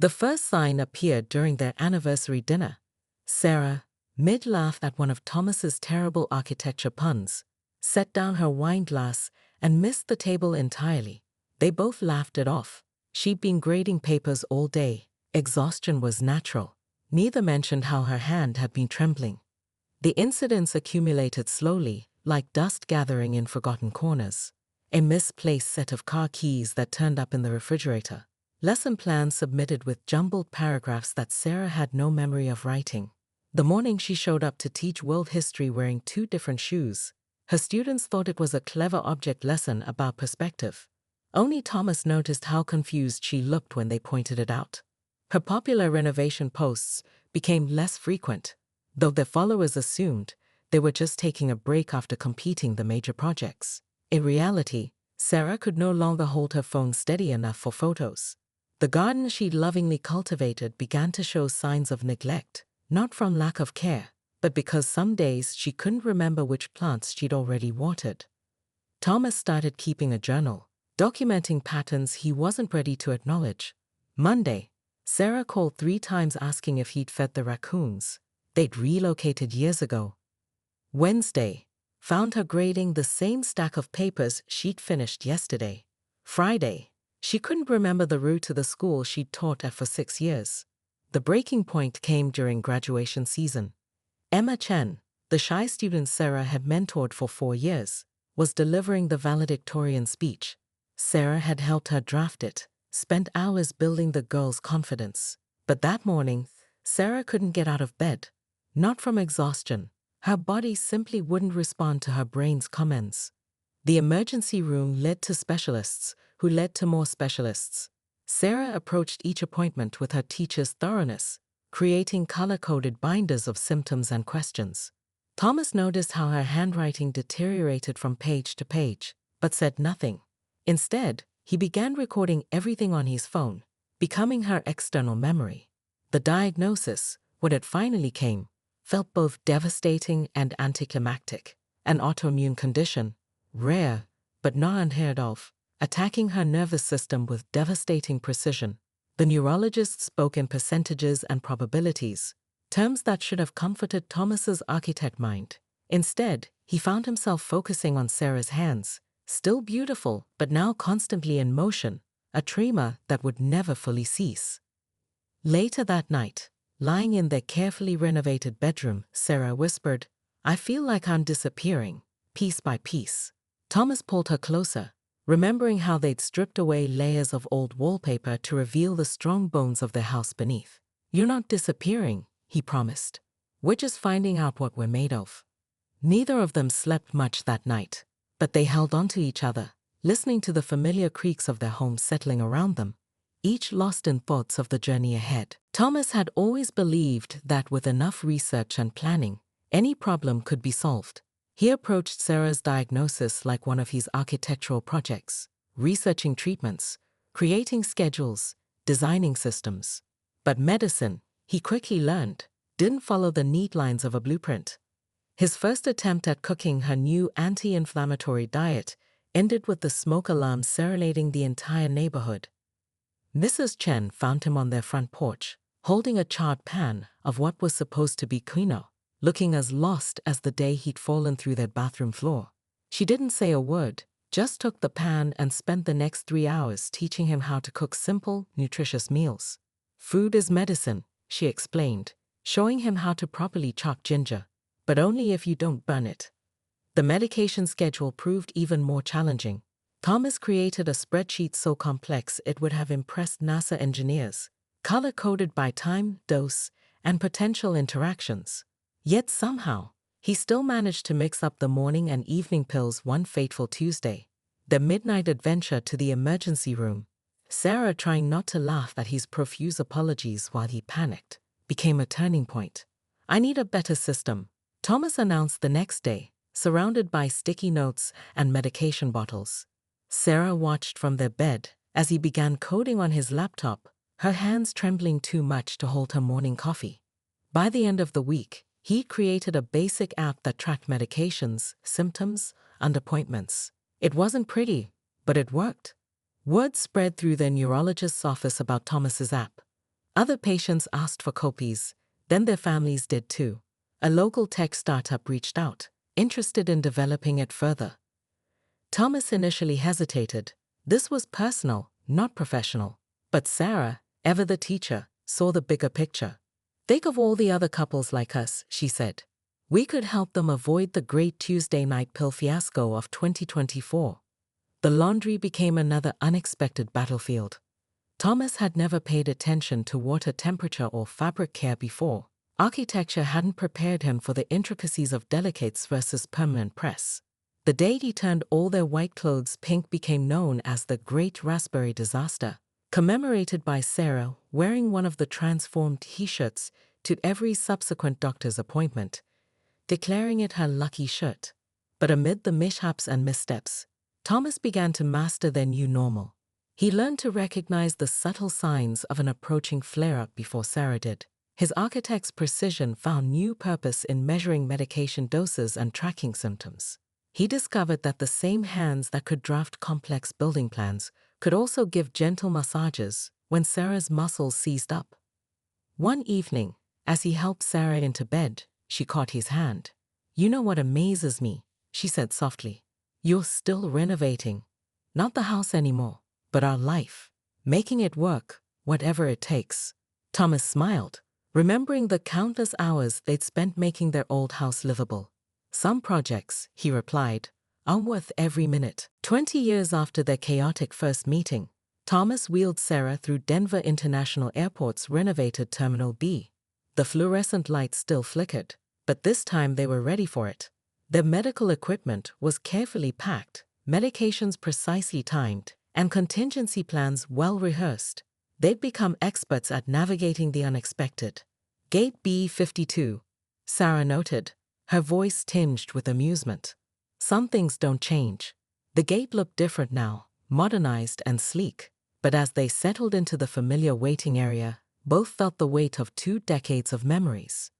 The first sign appeared during their anniversary dinner. Sarah, mid-laugh at one of Thomas's terrible architecture puns, set down her wine glass and missed the table entirely. They both laughed it off. She'd been grading papers all day. Exhaustion was natural. Neither mentioned how her hand had been trembling. The incidents accumulated slowly, like dust gathering in forgotten corners. A misplaced set of car keys that turned up in the refrigerator. Lesson plans submitted with jumbled paragraphs that Sarah had no memory of writing. The morning she showed up to teach world history wearing 2 different shoes. Her students thought it was a clever object lesson about perspective. Only Thomas noticed how confused she looked when they pointed it out. Her popular renovation posts became less frequent, though their followers assumed they were just taking a break after completing the major projects. In reality, Sarah could no longer hold her phone steady enough for photos. The garden she'd lovingly cultivated began to show signs of neglect, not from lack of care, but because some days she couldn't remember which plants she'd already watered. Thomas started keeping a journal, documenting patterns he wasn't ready to acknowledge. Monday, Sarah called 3 times asking if he'd fed the raccoons. They'd relocated years ago. Wednesday, found her grading the same stack of papers she'd finished yesterday. Friday, she couldn't remember the route to the school she'd taught at for 6 years. The breaking point came during graduation season. Emma Chen, the shy student Sarah had mentored for 4 years, was delivering the valedictorian speech. Sarah had helped her draft it, spent hours building the girl's confidence. But that morning, Sarah couldn't get out of bed. Not from exhaustion. Her body simply wouldn't respond to her brain's comments. The emergency room led to specialists, who led to more specialists. Sarah approached each appointment with her teacher's thoroughness, creating color-coded binders of symptoms and questions. Thomas noticed how her handwriting deteriorated from page to page, but said nothing. Instead, he began recording everything on his phone, becoming her external memory. The diagnosis, when it finally came, felt both devastating and anticlimactic. An autoimmune condition, rare but not unheard of, attacking her nervous system with devastating precision. The neurologist spoke in percentages and probabilities, terms that should have comforted Thomas's architect mind. Instead, he found himself focusing on Sarah's hands, still beautiful but now constantly in motion, a tremor that would never fully cease. Later that night, lying in their carefully renovated bedroom, Sarah whispered, "I feel like I'm disappearing, piece by piece." Thomas pulled her closer, remembering how they'd stripped away layers of old wallpaper to reveal the strong bones of their house beneath. "You're not disappearing," he promised. "We're just finding out what we're made of." Neither of them slept much that night, but they held on to each other, listening to the familiar creaks of their home settling around them, each lost in thoughts of the journey ahead. Thomas had always believed that with enough research and planning, any problem could be solved. He approached Sarah's diagnosis like one of his architectural projects, researching treatments, creating schedules, designing systems. But medicine, he quickly learned, didn't follow the neat lines of a blueprint. His first attempt at cooking her new anti-inflammatory diet ended with the smoke alarm serenading the entire neighborhood. Mrs. Chen found him on their front porch, holding a charred pan of what was supposed to be quinoa, looking as lost as the day he'd fallen through their bathroom floor. She didn't say a word, just took the pan and spent the next 3 hours teaching him how to cook simple, nutritious meals. "Food is medicine," she explained, showing him how to properly chop ginger, but only if you don't burn it. The medication schedule proved even more challenging. Thomas created a spreadsheet so complex it would have impressed NASA engineers, color-coded by time, dose, and potential interactions. Yet somehow, he still managed to mix up the morning and evening pills one fateful Tuesday. The midnight adventure to the emergency room, Sarah trying not to laugh at his profuse apologies while he panicked, became a turning point. "I need a better system," Thomas announced the next day, surrounded by sticky notes and medication bottles. Sarah watched from their bed as he began coding on his laptop, her hands trembling too much to hold her morning coffee. By the end of the week, he created a basic app that tracked medications, symptoms, and appointments. It wasn't pretty, but it worked. Word spread through their neurologist's office about Thomas's app. Other patients asked for copies, then their families did too. A local tech startup reached out, interested in developing it further. Thomas initially hesitated. This was personal, not professional. But Sarah, ever the teacher, saw the bigger picture. Think of all the other couples like us, she said. We could help them avoid the great Tuesday night pill fiasco of 2024. The laundry became another unexpected battlefield. Thomas had never paid attention to water temperature or fabric care before. Architecture hadn't prepared him for the intricacies of delicates versus permanent press. The day he turned all their white clothes pink became known as the Great Raspberry Disaster, commemorated by Sarah wearing one of the transformed he-shirts to every subsequent doctor's appointment, declaring it her lucky shirt. But amid the mishaps and missteps, Thomas began to master their new normal. He learned to recognize the subtle signs of an approaching flare-up before Sarah did. His architect's precision found new purpose in measuring medication doses and tracking symptoms. He discovered that the same hands that could draft complex building plans could also give gentle massages when Sarah's muscles seized up. One evening, as he helped Sarah into bed, she caught his hand. "You know what amazes me," she said softly. "You're still renovating. Not the house anymore, but our life. Making it work, whatever it takes." Thomas smiled, remembering the countless hours they'd spent making their old house livable. "Some projects," he replied, "are worth every minute." 20 years after their chaotic first meeting, Thomas wheeled Sarah through Denver International Airport's renovated Terminal B. The fluorescent lights still flickered, but this time they were ready for it. Their medical equipment was carefully packed, medications precisely timed, and contingency plans well rehearsed. They'd become experts at navigating the unexpected. "Gate B52, Sarah noted, her voice tinged with amusement. "Some things don't change." The gate looked different now, modernized and sleek, but as they settled into the familiar waiting area, both felt the weight of 2 decades of memories.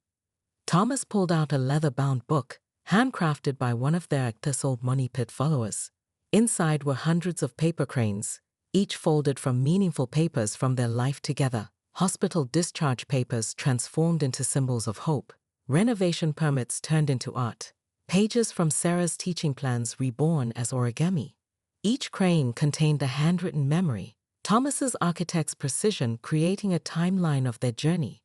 Thomas pulled out a leather-bound book, handcrafted by one of their Actus Old Money Pit followers. Inside were hundreds of paper cranes, each folded from meaningful papers from their life together. Hospital discharge papers transformed into symbols of hope, renovation permits turned into art, pages from Sarah's teaching plans reborn as origami. Each crane contained a handwritten memory, Thomas's architect's precision creating a timeline of their journey.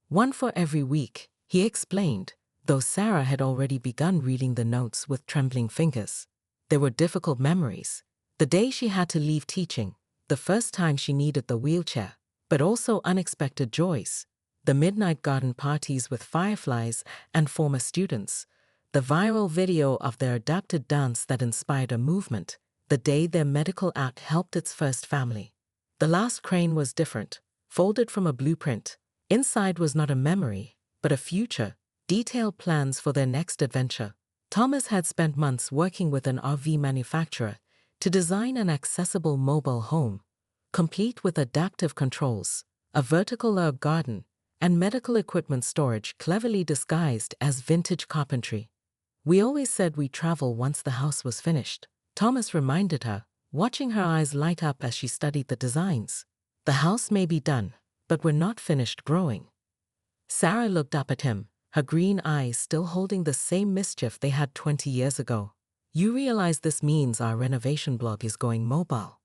One for every week, he explained, though Sarah had already begun reading the notes with trembling fingers. There were difficult memories. The day she had to leave teaching, the first time she needed the wheelchair, but also unexpected joys. The midnight garden parties with fireflies and former students, the viral video of their adapted dance that inspired a movement, the day their medical act helped its first family. The last crane was different, folded from a blueprint. Inside was not a memory, but a future, detailed plans for their next adventure. Thomas had spent months working with an RV manufacturer to design an accessible mobile home, complete with adaptive controls, a vertical herb garden, and medical equipment storage cleverly disguised as vintage carpentry. "We always said we'd travel once the house was finished," Thomas reminded her, watching her eyes light up as she studied the designs. "The house may be done, but we're not finished growing." Sarah looked up at him, her green eyes still holding the same mischief they had 20 years ago. "You realize this means our renovation blog is going mobile."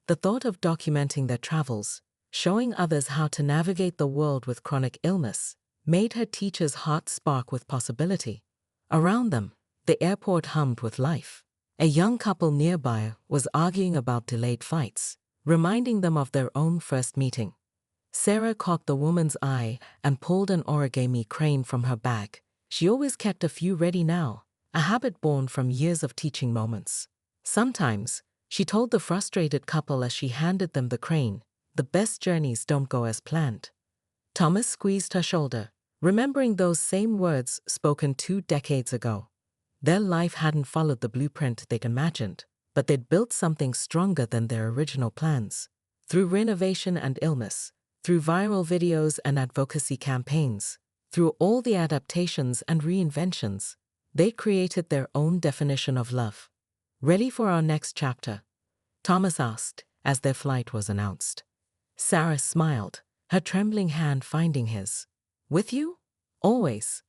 The thought of documenting their travels, showing others how to navigate the world with chronic illness, made her teacher's heart spark with possibility. Around them, the airport hummed with life. A young couple nearby was arguing about delayed flights, reminding them of their own first meeting. Sarah caught the woman's eye and pulled an origami crane from her bag. She always kept a few ready now, a habit born from years of teaching moments. Sometimes, she told the frustrated couple as she handed them the crane, the best journeys don't go as planned. Thomas squeezed her shoulder, remembering those same words spoken 2 decades ago. Their life hadn't followed the blueprint they'd imagined, but they'd built something stronger than their original plans. Through renovation and illness, through viral videos and advocacy campaigns, through all the adaptations and reinventions, they created their own definition of love. "Ready for our next chapter?" Thomas asked, as their flight was announced. Sarah smiled, her trembling hand finding his. With you? Always.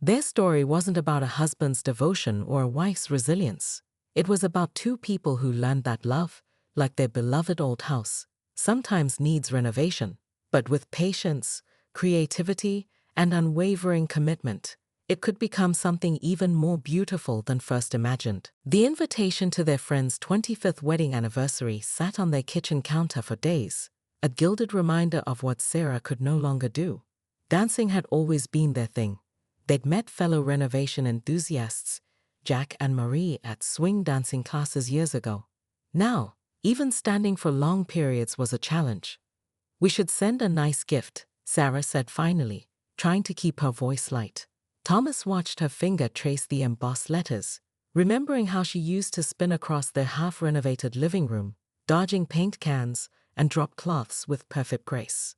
Their story wasn't about a husband's devotion or a wife's resilience. It was about two people who learned that love, like their beloved old house, sometimes needs renovation, but with patience, creativity, and unwavering commitment, it could become something even more beautiful than first imagined. The invitation to their friend's 25th wedding anniversary sat on their kitchen counter for days, a gilded reminder of what Sarah could no longer do. Dancing had always been their thing. They'd met fellow renovation enthusiasts, Jack and Marie, at swing dancing classes years ago. Now, even standing for long periods was a challenge. We should send a nice gift, Sarah said finally, trying to keep her voice light. Thomas watched her finger trace the embossed letters, remembering how she used to spin across their half-renovated living room, dodging paint cans and drop cloths with perfect grace.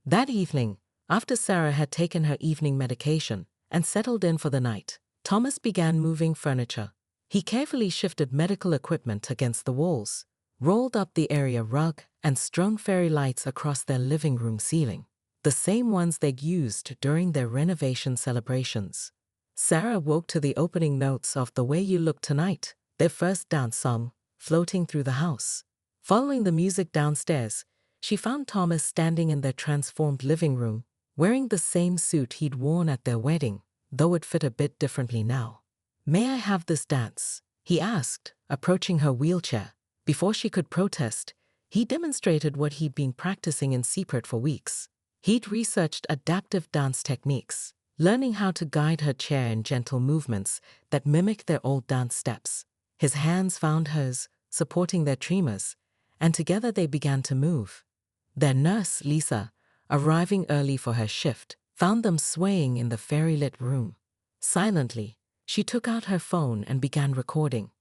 That evening, after Sarah had taken her evening medication and settled in for the night, Thomas began moving furniture. He carefully shifted medical equipment against the walls, rolled up the area rug, and strung fairy lights across their living room ceiling, the same ones they'd used during their renovation celebrations. Sarah woke to the opening notes of The Way You Look Tonight, their first dance song, floating through the house. Following the music downstairs, she found Thomas standing in their transformed living room, wearing the same suit he'd worn at their wedding, though it fit a bit differently now. "May I have this dance?" he asked, approaching her wheelchair. Before she could protest, he demonstrated what he'd been practicing in secret for weeks. He'd researched adaptive dance techniques, learning how to guide her chair in gentle movements that mimicked their old dance steps. His hands found hers, supporting their tremors, and together they began to move. Their nurse, Lisa, arriving early for her shift, found them swaying in the fairy-lit room. Silently, she took out her phone and began recording.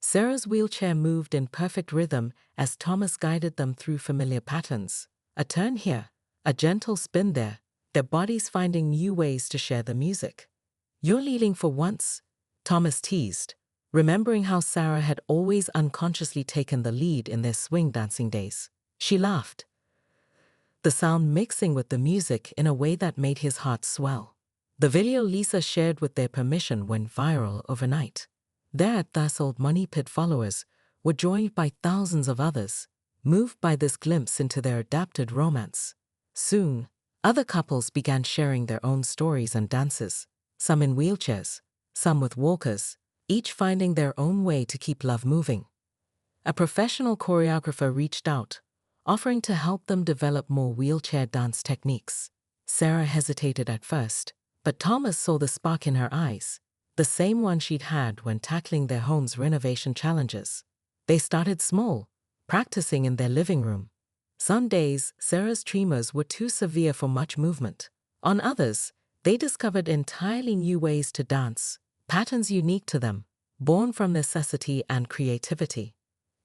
Sarah's wheelchair moved in perfect rhythm as Thomas guided them through familiar patterns. A turn here, a gentle spin there, their bodies finding new ways to share the music. "You're leading for once," Thomas teased, remembering how Sarah had always unconsciously taken the lead in their swing dancing days. She laughed, the sound mixing with the music in a way that made his heart swell. The video Lisa shared with their permission went viral overnight. Their Old Money Pit followers were joined by thousands of others, moved by this glimpse into their adapted romance. Soon, other couples began sharing their own stories and dances, some in wheelchairs, some with walkers, each finding their own way to keep love moving. A professional choreographer reached out, offering to help them develop more wheelchair dance techniques. Sarah hesitated at first, but Thomas saw the spark in her eyes, the same one she'd had when tackling their home's renovation challenges. They started small, practicing in their living room. Some days, Sarah's tremors were too severe for much movement. On others, they discovered entirely new ways to dance, patterns unique to them, born from necessity and creativity.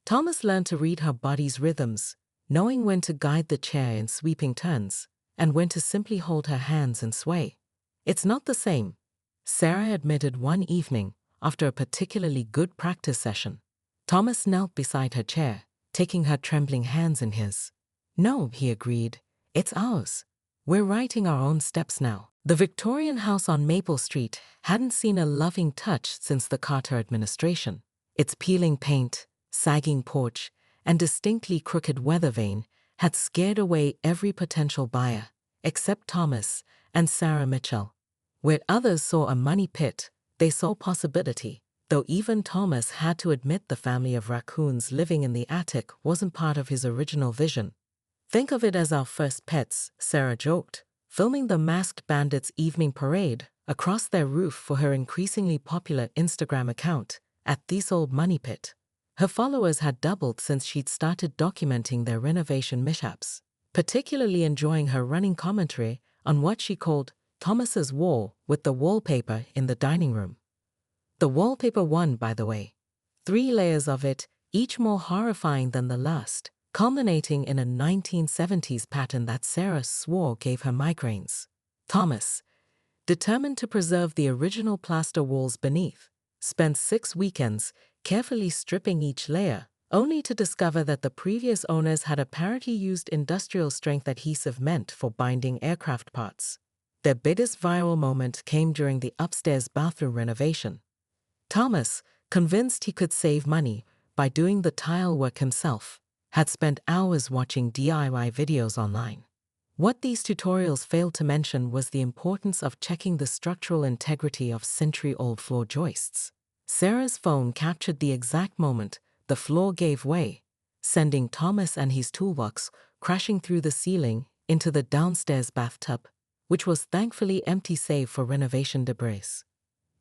Thomas learned to read her body's rhythms, knowing when to guide the chair in sweeping turns, and when to simply hold her hands and sway. "It's not the same," Sarah admitted one evening after a particularly good practice session. Thomas knelt beside her chair, taking her trembling hands in his. "No," he agreed, "it's ours. We're writing our own steps now." The Victorian house on Maple Street hadn't seen a loving touch since the Carter administration. Its peeling paint, sagging porch, and distinctly crooked weather vane had scared away every potential buyer, except Thomas and Sarah Mitchell. Where others saw a money pit, they saw possibility, though even Thomas had to admit the family of raccoons living in the attic wasn't part of his original vision. "Think of it as our first pets," Sarah joked, filming the Masked Bandits evening parade across their roof for her increasingly popular Instagram account, @Old Money Pit. Her followers had doubled since she'd started documenting their renovation mishaps, particularly enjoying her running commentary on what she called Thomas's war with the wallpaper in the dining room. The wallpaper won, by the way. 3 layers of it, each more horrifying than the last, culminating in a 1970s pattern that Sarah swore gave her migraines. Thomas, determined to preserve the original plaster walls beneath, spent 6 weekends carefully stripping each layer only to discover that the previous owners had apparently used industrial-strength adhesive meant for binding aircraft parts. Their biggest viral moment came during the upstairs bathroom renovation. Thomas, convinced he could save money by doing the tile work himself, had spent hours watching DIY videos online. What these tutorials failed to mention was the importance of checking the structural integrity of century-old floor joists. Sarah's phone captured the exact moment the floor gave way, sending Thomas and his toolbox crashing through the ceiling into the downstairs bathtub, which was thankfully empty save for renovation debris.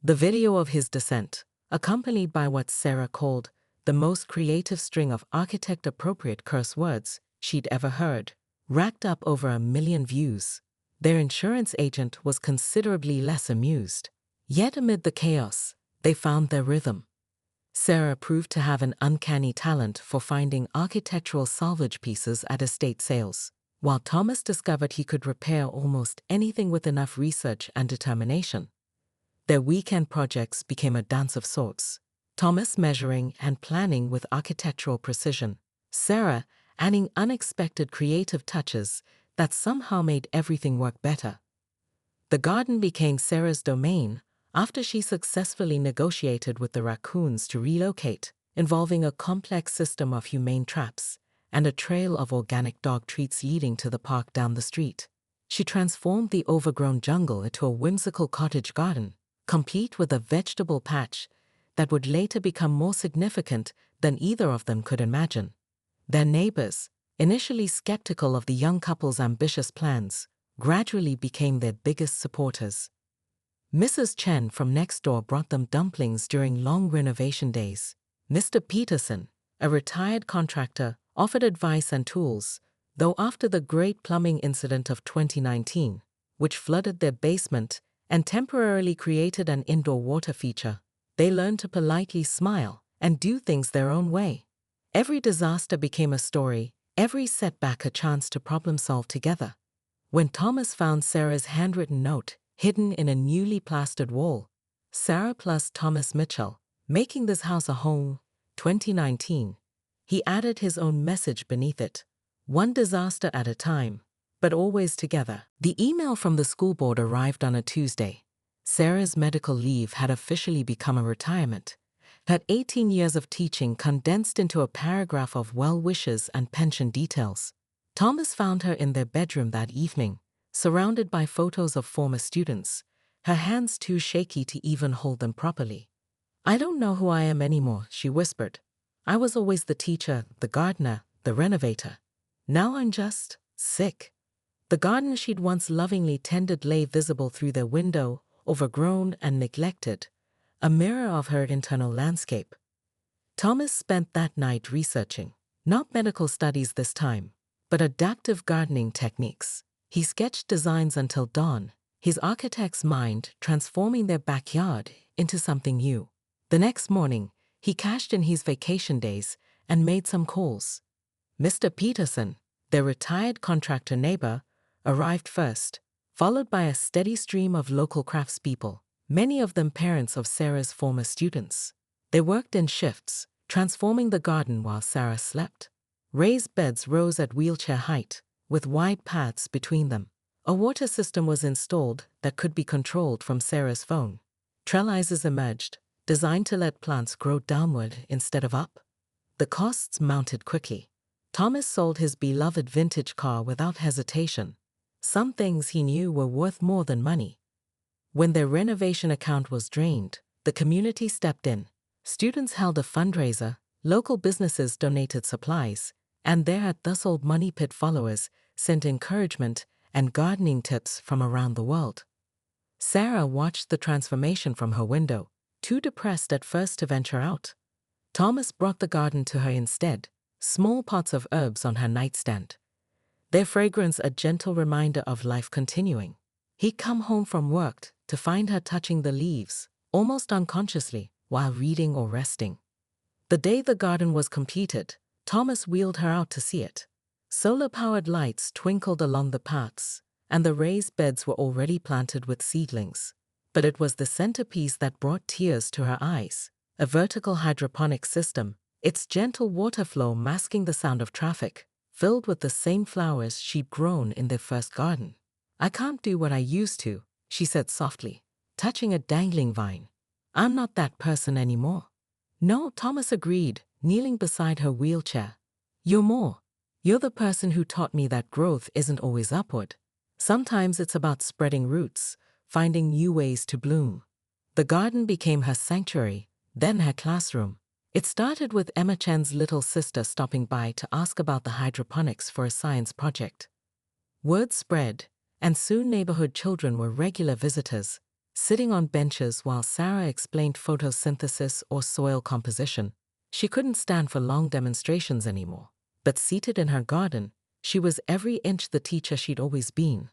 The video of his descent, accompanied by what Sarah called the most creative string of architect-appropriate curse words she'd ever heard, racked up over 1 million views. Their insurance agent was considerably less amused. Yet amid the chaos, they found their rhythm. Sarah proved to have an uncanny talent for finding architectural salvage pieces at estate sales, while Thomas discovered he could repair almost anything with enough research and determination. Their weekend projects became a dance of sorts, Thomas measuring and planning with architectural precision, Sarah adding unexpected creative touches that somehow made everything work better. The garden became Sarah's domain after she successfully negotiated with the raccoons to relocate, involving a complex system of humane traps and a trail of organic dog treats leading to the park down the street. She transformed the overgrown jungle into a whimsical cottage garden, complete with a vegetable patch that would later become more significant than either of them could imagine. Their neighbors, initially skeptical of the young couple's ambitious plans, gradually became their biggest supporters. Mrs. Chen from next door brought them dumplings during long renovation days. Mr. Peterson, a retired contractor, offered advice and tools, though after the great plumbing incident of 2019, which flooded their basement and temporarily created an indoor water feature, they learned to politely smile and do things their own way. Every disaster became a story, every setback a chance to problem solve together. When Thomas found Sarah's handwritten note hidden in a newly plastered wall, Sarah plus Thomas Mitchell, making this house a home, 2019, he added his own message beneath it. One disaster at a time, but always together. The email from the school board arrived on a Tuesday. Sarah's medical leave had officially become a retirement. Her 18 years of teaching condensed into a paragraph of well wishes and pension details. Thomas found her in their bedroom that evening, surrounded by photos of former students, her hands too shaky to even hold them properly. "I don't know who I am anymore," she whispered. "I was always the teacher, the gardener, the renovator. Now I'm just sick." The garden she'd once lovingly tended lay visible through their window, overgrown and neglected, a mirror of her internal landscape. Thomas spent that night researching, not medical studies this time, but adaptive gardening techniques. He sketched designs until dawn, his architect's mind transforming their backyard into something new. The next morning, he cashed in his vacation days and made some calls. Mr. Peterson, their retired contractor neighbor, arrived first, followed by a steady stream of local craftspeople, many of them parents of Sarah's former students. They worked in shifts, transforming the garden while Sarah slept. Raised beds rose at wheelchair height, with wide paths between them. A water system was installed that could be controlled from Sarah's phone. Trellises emerged, designed to let plants grow downward instead of up. The costs mounted quickly. Thomas sold his beloved vintage car without hesitation. Some things he knew were worth more than money. When their renovation account was drained, the community stepped in. Students held a fundraiser, local businesses donated supplies, and their at thus old money pit followers sent encouragement and gardening tips from around the world. Sarah watched the transformation from her window, too depressed at first to venture out. Thomas brought the garden to her instead, small pots of herbs on her nightstand, their fragrance a gentle reminder of life continuing. He'd come home from work to find her touching the leaves, almost unconsciously, while reading or resting. The day the garden was completed, Thomas wheeled her out to see it. Solar-powered lights twinkled along the paths, and the raised beds were already planted with seedlings. But it was the centerpiece that brought tears to her eyes, a vertical hydroponic system, its gentle water flow masking the sound of traffic, filled with the same flowers she'd grown in their first garden. "I can't do what I used to," she said softly, touching a dangling vine. "I'm not that person anymore." "No," Thomas agreed, kneeling beside her wheelchair. "You're more. You're the person who taught me that growth isn't always upward. Sometimes it's about spreading roots, finding new ways to bloom." The garden became her sanctuary, then her classroom. It started with Emma Chen's little sister stopping by to ask about the hydroponics for a science project. Word spread, and soon neighborhood children were regular visitors, sitting on benches while Sarah explained photosynthesis or soil composition. She couldn't stand for long demonstrations anymore, but seated in her garden, she was every inch the teacher she'd always been.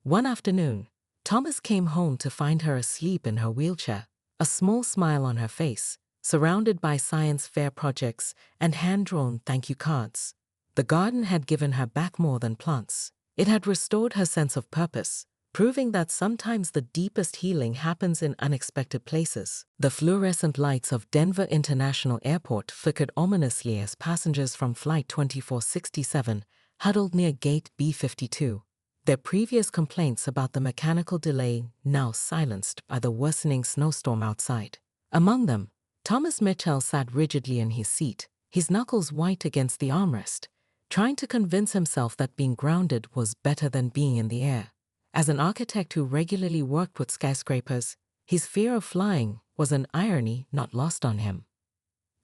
One afternoon, Thomas came home to find her asleep in her wheelchair, a small smile on her face, surrounded by science fair projects and hand-drawn thank you cards. The garden had given her back more than plants. It had restored her sense of purpose, proving that sometimes the deepest healing happens in unexpected places. The fluorescent lights of Denver International Airport flickered ominously as passengers from Flight 2467 huddled near Gate B52. Their previous complaints about the mechanical delay now silenced by the worsening snowstorm outside. Among them, Thomas Mitchell sat rigidly in his seat, his knuckles white against the armrest, trying to convince himself that being grounded was better than being in the air. As an architect who regularly worked with skyscrapers, his fear of flying was an irony not lost on him.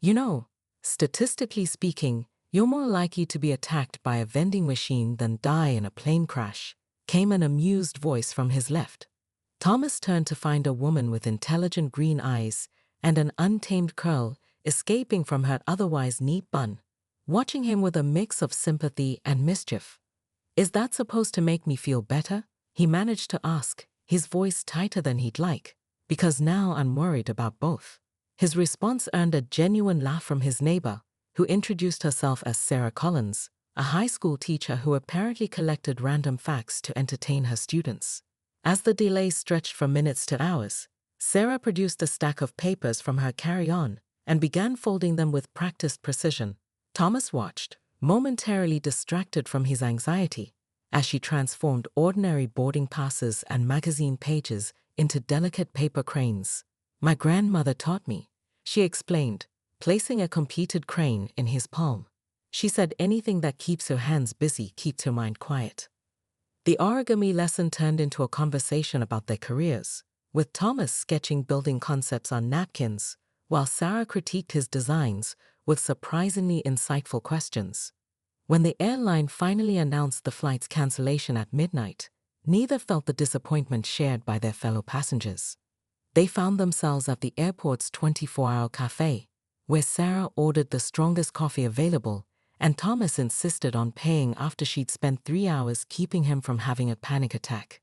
"You know, statistically speaking, you're more likely to be attacked by a vending machine than die in a plane crash," came an amused voice from his left. Thomas turned to find a woman with intelligent green eyes and an untamed curl escaping from her otherwise neat bun, watching him with a mix of sympathy and mischief. "Is that supposed to make me feel better?" he managed to ask, his voice tighter than he'd like. "Because now I'm worried about both." His response earned a genuine laugh from his neighbor, who introduced herself as Sarah Collins, a high school teacher who apparently collected random facts to entertain her students. As the delay stretched from minutes to hours, Sarah produced a stack of papers from her carry-on and began folding them with practiced precision. Thomas watched, momentarily distracted from his anxiety, as she transformed ordinary boarding passes and magazine pages into delicate paper cranes. "My grandmother taught me," she explained, placing a completed crane in his palm. "She said anything that keeps your hands busy keeps your mind quiet." The origami lesson turned into a conversation about their careers, with Thomas sketching building concepts on napkins, while Sarah critiqued his designs with surprisingly insightful questions. When the airline finally announced the flight's cancellation at midnight, neither felt the disappointment shared by their fellow passengers. They found themselves at the airport's 24-hour cafe, where Sarah ordered the strongest coffee available, and Thomas insisted on paying after she'd spent 3 hours keeping him from having a panic attack.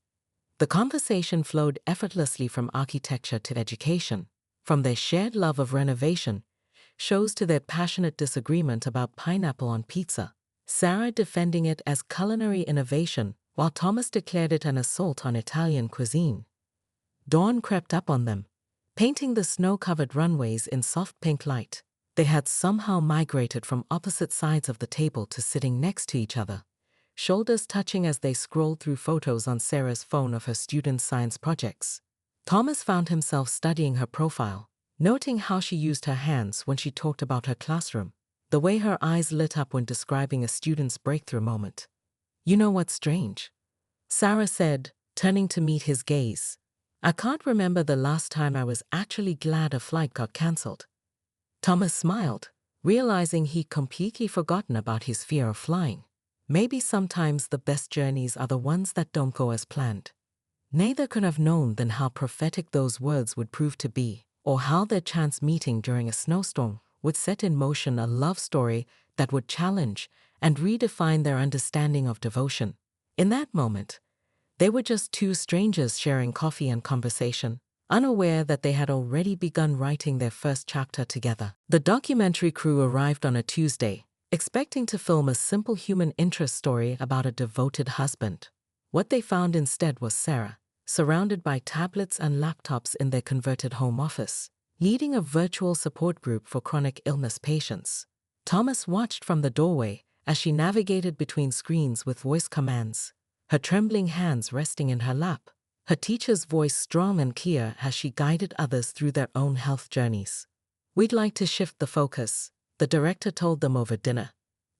The conversation flowed effortlessly from architecture to education, from their shared love of renovation shows to their passionate disagreement about pineapple on pizza, Sarah defending it as culinary innovation while Thomas declared it an assault on Italian cuisine. Dawn crept up on them, painting the snow-covered runways in soft pink light. They had somehow migrated from opposite sides of the table to sitting next to each other, shoulders touching as they scrolled through photos on Sarah's phone of her students' science projects. Thomas found himself studying her profile, noting how she used her hands when she talked about her classroom, the way her eyes lit up when describing a student's breakthrough moment. "You know what's strange?" Sarah said, turning to meet his gaze. "I can't remember the last time I was actually glad a flight got cancelled." Thomas smiled, realizing he'd completely forgotten about his fear of flying. Maybe sometimes the best journeys are the ones that don't go as planned. Neither could have known then how prophetic those words would prove to be, or how their chance meeting during a snowstorm would set in motion a love story that would challenge and redefine their understanding of devotion. In that moment, they were just two strangers sharing coffee and conversation, unaware that they had already begun writing their first chapter together. The documentary crew arrived on a Tuesday, expecting to film a simple human interest story about a devoted husband. What they found instead was Sarah, surrounded by tablets and laptops in their converted home office, leading a virtual support group for chronic illness patients. Thomas watched from the doorway as she navigated between screens with voice commands, her trembling hands resting in her lap, her teacher's voice strong and clear as she guided others through their own health journeys. "We'd like to shift the focus," the director told them over dinner.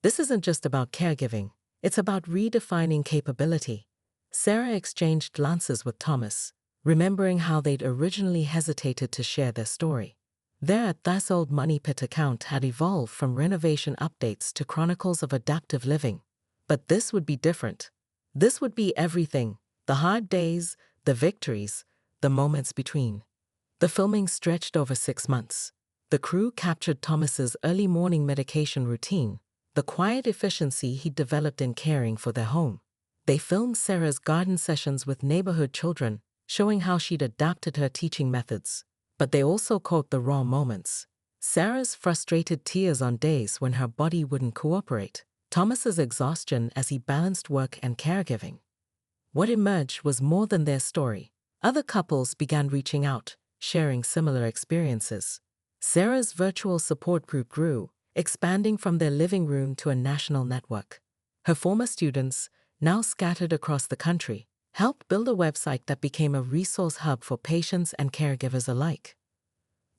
"This isn't just about caregiving, it's about redefining capability." Sarah exchanged glances with Thomas, remembering how they'd originally hesitated to share their story. Their old money pit account had evolved from renovation updates to chronicles of adaptive living. But this would be different. This would be everything: the hard days, the victories, the moments between. The filming stretched over 6 months. The crew captured Thomas's early morning medication routine, the quiet efficiency he'd developed in caring for their home. They filmed Sarah's garden sessions with neighborhood children, showing how she'd adapted her teaching methods. But they also caught the raw moments. Sarah's frustrated tears on days when her body wouldn't cooperate, Thomas's exhaustion as he balanced work and caregiving. What emerged was more than their story. Other couples began reaching out, sharing similar experiences. Sarah's virtual support group grew, expanding from their living room to a national network. Her former students, now scattered across the country, helped build a website that became a resource hub for patients and caregivers alike.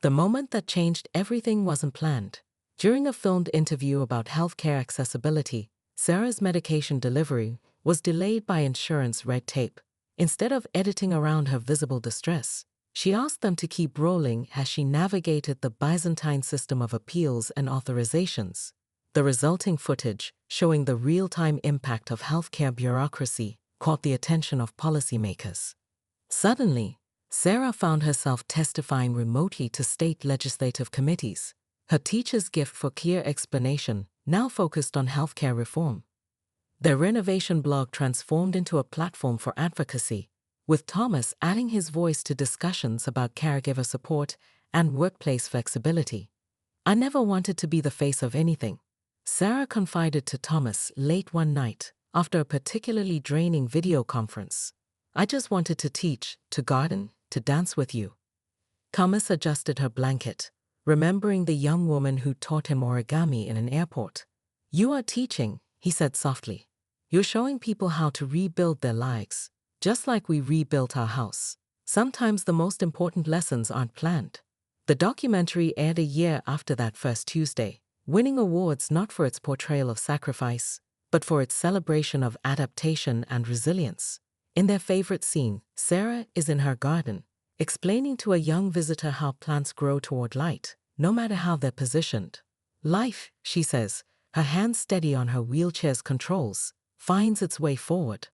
The moment that changed everything wasn't planned. During a filmed interview about healthcare accessibility, Sarah's medication delivery was delayed by insurance red tape. Instead of editing around her visible distress, she asked them to keep rolling as she navigated the Byzantine system of appeals and authorizations. The resulting footage, showing the real-time impact of healthcare bureaucracy, caught the attention of policymakers. Suddenly, Sarah found herself testifying remotely to state legislative committees. Her teacher's gift for clear explanation now focused on healthcare reform. Their renovation blog transformed into a platform for advocacy, with Thomas adding his voice to discussions about caregiver support and workplace flexibility. "I never wanted to be the face of anything," Sarah confided to Thomas late one night after a particularly draining video conference. "I just wanted to teach, to garden, to dance with you." Thomas adjusted her blanket, remembering the young woman who taught him origami in an airport. "You are teaching," he said softly. "You're showing people how to rebuild their lives, just like we rebuilt our house. Sometimes the most important lessons aren't planned." The documentary aired a year after that first Tuesday, winning awards not for its portrayal of sacrifice, but for its celebration of adaptation and resilience. In their favorite scene, Sarah is in her garden, explaining to a young visitor how plants grow toward light, no matter how they're positioned. "Life," she says, her hands steady on her wheelchair's controls, finds its way forward.